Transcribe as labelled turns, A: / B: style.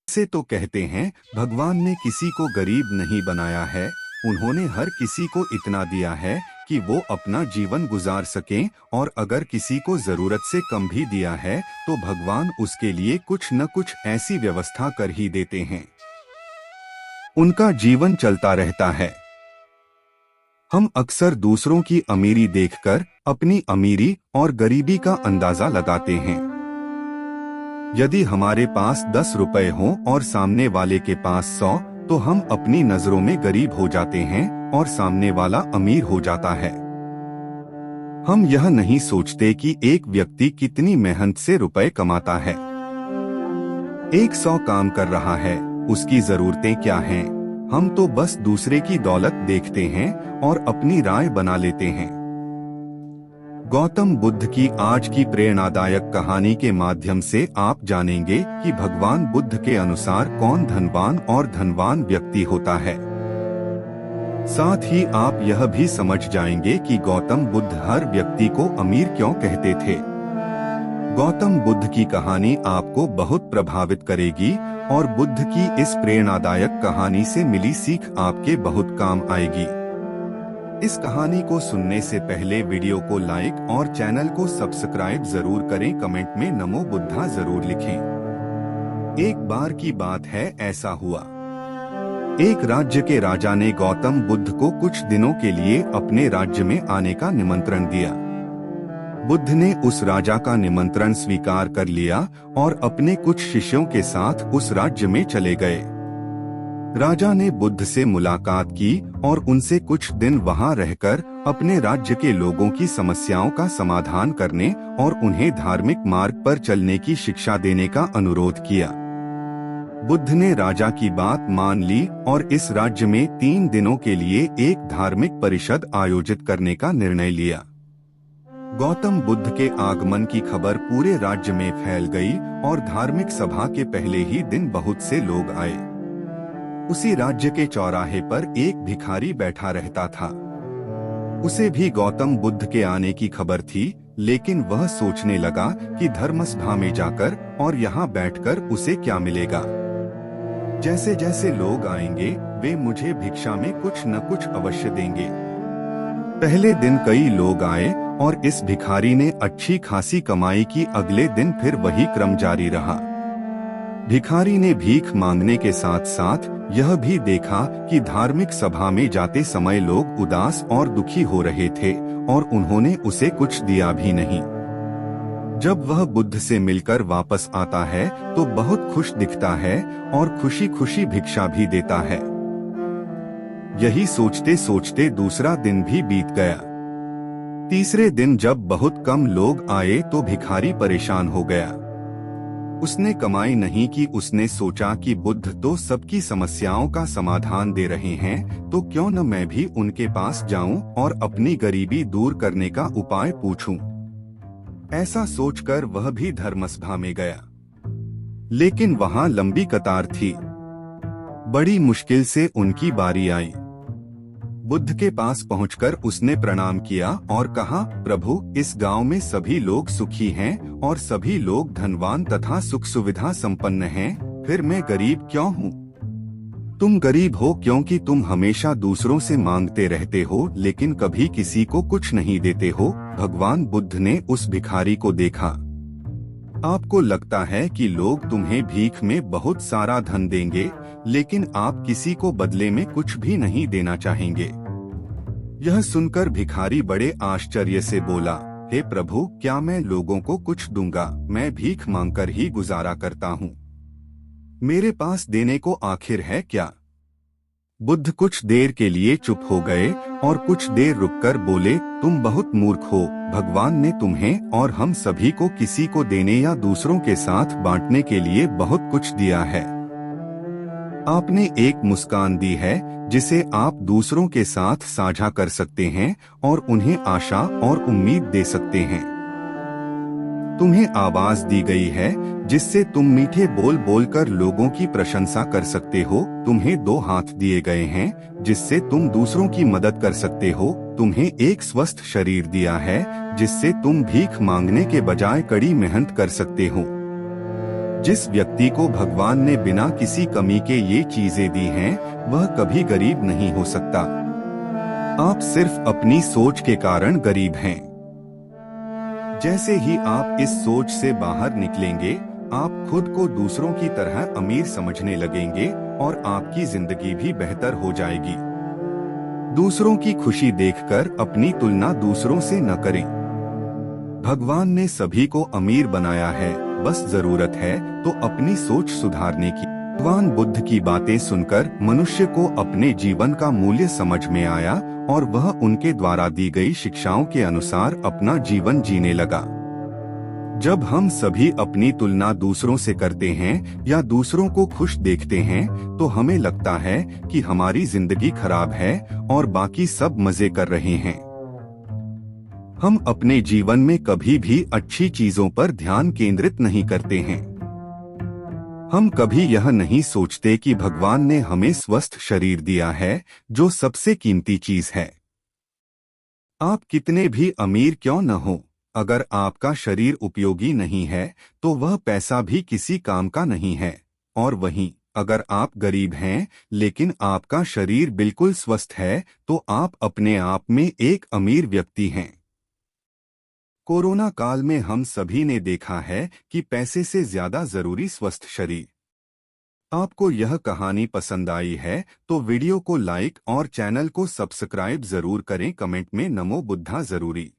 A: से तो कहते हैं भगवान ने किसी को गरीब नहीं बनाया है, उन्होंने हर किसी को इतना दिया है कि वो अपना जीवन गुजार सकें, और अगर किसी को जरूरत से कम भी दिया है तो भगवान उसके लिए कुछ न कुछ ऐसी व्यवस्था कर ही देते हैं, उनका जीवन चलता रहता है। हम अक्सर दूसरों की अमीरी देखकर अपनी अमीरी और गरीबी का अंदाजा लगाते हैं। यदि हमारे पास 10 रुपए हों और सामने वाले के पास 100, तो हम अपनी नजरों में गरीब हो जाते हैं और सामने वाला अमीर हो जाता है। हम यह नहीं सोचते कि एक व्यक्ति कितनी मेहनत से रुपए कमाता है। एक 100 काम कर रहा है, उसकी जरूरतें क्या हैं? हम तो बस दूसरे की दौलत देखते हैं और अपनी राय बना लेते हैं। गौतम बुद्ध की आज की प्रेरणादायक कहानी के माध्यम से आप जानेंगे कि भगवान बुद्ध के अनुसार कौन धनवान और धनवान व्यक्ति होता है। साथ ही आप यह भी समझ जाएंगे कि गौतम बुद्ध हर व्यक्ति को अमीर क्यों कहते थे। गौतम बुद्ध की कहानी आपको बहुत प्रभावित करेगी और बुद्ध की इस प्रेरणादायक कहानी से मिली सीख आपके बहुत काम आएगी। इस कहानी को सुनने से पहले वीडियो को लाइक और चैनल को सब्सक्राइब जरूर करें। कमेंट में नमो बुद्धा जरूर लिखें। एक बार की बात है, ऐसा हुआ, एक राज्य के राजा ने गौतम बुद्ध को कुछ दिनों के लिए अपने राज्य में आने का निमंत्रण दिया। बुद्ध ने उस राजा का निमंत्रण स्वीकार कर लिया और अपने कुछ शिष्यों के साथ उस राज्य में चले गए। राजा ने बुद्ध से मुलाकात की और उनसे कुछ दिन वहां रहकर अपने राज्य के लोगों की समस्याओं का समाधान करने और उन्हें धार्मिक मार्ग पर चलने की शिक्षा देने का अनुरोध किया। बुद्ध ने राजा की बात मान ली और इस राज्य में 3 दिनों के लिए एक धार्मिक परिषद आयोजित करने का निर्णय लिया। गौतम बुद्ध के आगमन की खबर पूरे राज्य में फैल गई और धार्मिक सभा के पहले ही दिन बहुत से लोग आए। उसी राज्य के चौराहे पर एक भिखारी बैठा रहता था। उसे भी गौतम बुद्ध के आने की खबर थी, लेकिन वह सोचने लगा कि धर्मसभा में जाकर और यहाँ बैठकर उसे क्या मिलेगा। जैसे जैसे लोग आएंगे वे मुझे भिक्षा में कुछ न कुछ अवश्य देंगे। पहले दिन कई लोग आए और इस भिखारी ने अच्छी खासी कमाई की। अगले दिन फिर वही क्रम जारी रहा। भिखारी ने भीख मांगने के साथ साथ यह भी देखा कि धार्मिक सभा में जाते समय लोग उदास और दुखी हो रहे थे और उन्होंने उसे कुछ दिया भी नहीं। जब वह बुद्ध से मिलकर वापस आता है तो बहुत खुश दिखता है और खुशी खुशी भिक्षा भी देता है। यही सोचते सोचते दूसरा दिन भी बीत गया। तीसरे दिन जब बहुत कम लोग आए तो भिखारी परेशान हो गया। उसने कमाई नहीं की। उसने सोचा कि बुद्ध तो सबकी समस्याओं का समाधान दे रहे हैं, तो क्यों न मैं भी उनके पास जाऊं और अपनी गरीबी दूर करने का उपाय पूछूं। ऐसा सोचकर वह भी धर्मसभा में गया, लेकिन वहां लंबी कतार थी। बड़ी मुश्किल से उनकी बारी आई। बुद्ध के पास पहुंचकर उसने प्रणाम किया और कहा, प्रभु, इस गांव में सभी लोग सुखी हैं और सभी लोग धनवान तथा सुख सुविधा संपन्न हैं, फिर मैं गरीब क्यों हूँ? तुम गरीब हो क्योंकि तुम हमेशा दूसरों से मांगते रहते हो लेकिन कभी किसी को कुछ नहीं देते हो। भगवान बुद्ध ने उस भिखारी को देखा। आपको लगता है कि लोग तुम्हें भीख में बहुत सारा धन देंगे, लेकिन आप किसी को बदले में कुछ भी नहीं देना चाहेंगे। यह सुनकर भिखारी बड़े आश्चर्य से बोला, हे प्रभु, क्या मैं लोगों को कुछ दूंगा? मैं भीख मांगकर ही गुजारा करता हूँ। मेरे पास देने को आखिर है क्या? बुद्ध कुछ देर के लिए चुप हो गए और कुछ देर रुककर बोले, तुम बहुत मूर्ख हो। भगवान ने तुम्हें और हम सभी को किसी को देने या दूसरों के साथ बांटने के लिए बहुत कुछ दिया है। आपने एक मुस्कान दी है जिसे आप दूसरों के साथ साझा कर सकते हैं और उन्हें आशा और उम्मीद दे सकते हैं। तुम्हें आवाज दी गई है जिससे तुम मीठे बोल बोलकर लोगों की प्रशंसा कर सकते हो। तुम्हें 2 हाथ दिए गए हैं जिससे तुम दूसरों की मदद कर सकते हो। तुम्हें एक स्वस्थ शरीर दिया है जिससे तुम भीख मांगने के बजाय कड़ी मेहनत कर सकते हो। जिस व्यक्ति को भगवान ने बिना किसी कमी के ये चीजें दी हैं, वह कभी गरीब नहीं हो सकता। आप सिर्फ अपनी सोच के कारण गरीब हैं। जैसे ही आप इस सोच से बाहर निकलेंगे, आप खुद को दूसरों की तरह अमीर समझने लगेंगे और आपकी जिंदगी भी बेहतर हो जाएगी। दूसरों की खुशी देखकर अपनी तुलना दूसरों से न करें। भगवान ने सभी को अमीर बनाया है, बस जरूरत है तो अपनी सोच सुधारने की। भगवान बुद्ध की बातें सुनकर मनुष्य को अपने जीवन का मूल्य समझ में आया और वह उनके द्वारा दी गई शिक्षाओं के अनुसार अपना जीवन जीने लगा। जब हम सभी अपनी तुलना दूसरों से करते हैं या दूसरों को खुश देखते हैं, तो हमें लगता है कि हमारी जिंदगी खराब है और बाकी सब मजे कर रहे हैं। हम अपने जीवन में कभी भी अच्छी चीजों पर ध्यान केंद्रित नहीं करते हैं। हम कभी यह नहीं सोचते कि भगवान ने हमें स्वस्थ शरीर दिया है, जो सबसे कीमती चीज है। आप कितने भी अमीर क्यों न हो, अगर आपका शरीर उपयोगी नहीं है तो वह पैसा भी किसी काम का नहीं है। और वहीं अगर आप गरीब हैं लेकिन आपका शरीर बिल्कुल स्वस्थ है, तो आप अपने आप में एक अमीर व्यक्ति हैं। कोरोना काल में हम सभी ने देखा है कि पैसे से ज्यादा जरूरी स्वस्थ शरीर। आपको यह कहानी पसंद आई है तो वीडियो को लाइक और चैनल को सब्सक्राइब जरूर करें। कमेंट में नमो बुद्धा जरूरी